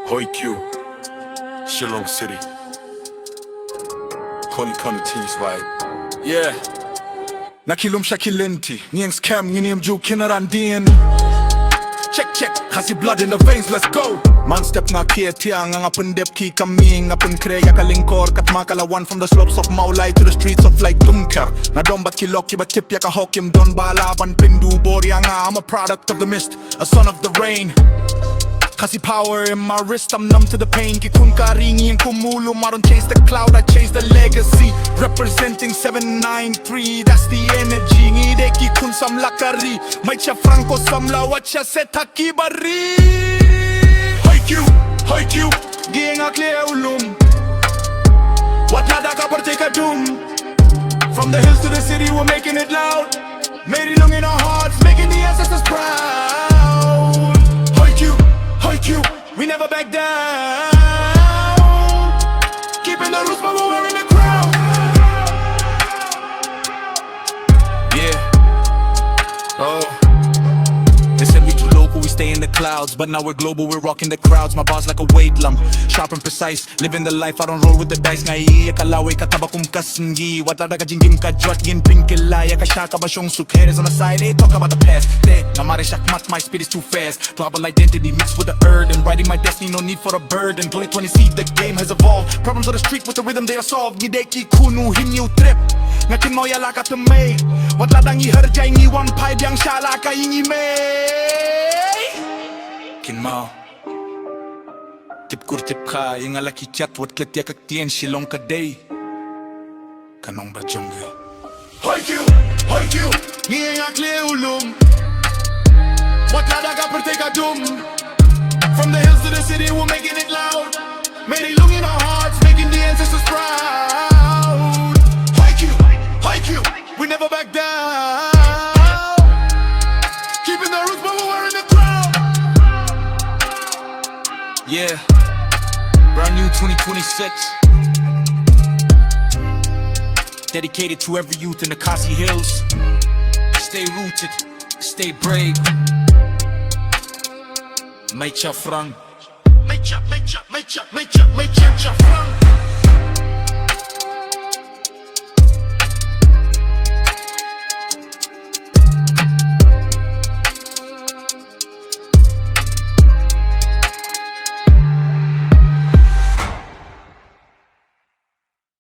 KHUN Shillong City KHUN vibe. Yeah. Nakilum Shakilenti, Niang Scam, Ninium Ju Kinarandin. Check, Khasi blood in the veins, let's go. Man step na kia tiang, ang apun dep ki kaming, apun kreya kalingkor, kat makalawan from the slopes of Maulai to the streets of like Dunkar. Na domba kiloki ba tip yaka hokim don balaban pindu borianga. I'm a product of the mist, a son of the rain. Khasi power in my wrist, I'm numb to the pain. KHUN ka ri ngiyang kumulong, I don't chase the cloud, I chase the legacy. Representing 793, that's the energy. Ngide KHUN samla ka ri, may cha franco samla wacha setaki bari. KHUN, ngiyang akle ulum, wat nada ka parteka dum. From the hills to the city, we're making it loud. Made it long in our hearts, making the ancestors proud. KHUN, we never back down. Keeping the roots, but we're in the crowd. Yeah. Oh. They said we too local, we stay in the clouds. But now we're global, we're rocking the crowds. My bars like a weight lump, sharp and precise. Living the life, I don't roll with the dice. Ngai, akalawe kataba kum kasengi. Watada ka jingim ka jwat yin pinkilaya. Kashaka ba shong suk. Haters on the side, they talk about the past. They, namare shakmat, my speed is too fast. Global identity mixed with the earth. And writing my destiny, no need for a burden. 2020 see the game has evolved. Problems on the street with the rhythm they are solved. Ngideki kunu hinyu trip. Ngakin mo yala ka tumay. Watladang iharjay ngiwan pay biyang shala ka ingi may. Kin mau tip kur tip kha yung alaki chat wat klet yak tien Shillong ka day kanong ba jungle. KHUN, ngiyang akle ulum, wat nada ka parteka dum. From the hills to the city, we're making it loud. Made it long in our hearts, making the ancestors proud. KHUN, we never back down. Keeping the roots, but we're in the crowd. Yeah, brand new 2026. Dedicated to every youth in the Khasi Hills. Stay rooted, stay brave. May cha frang. May cha frang.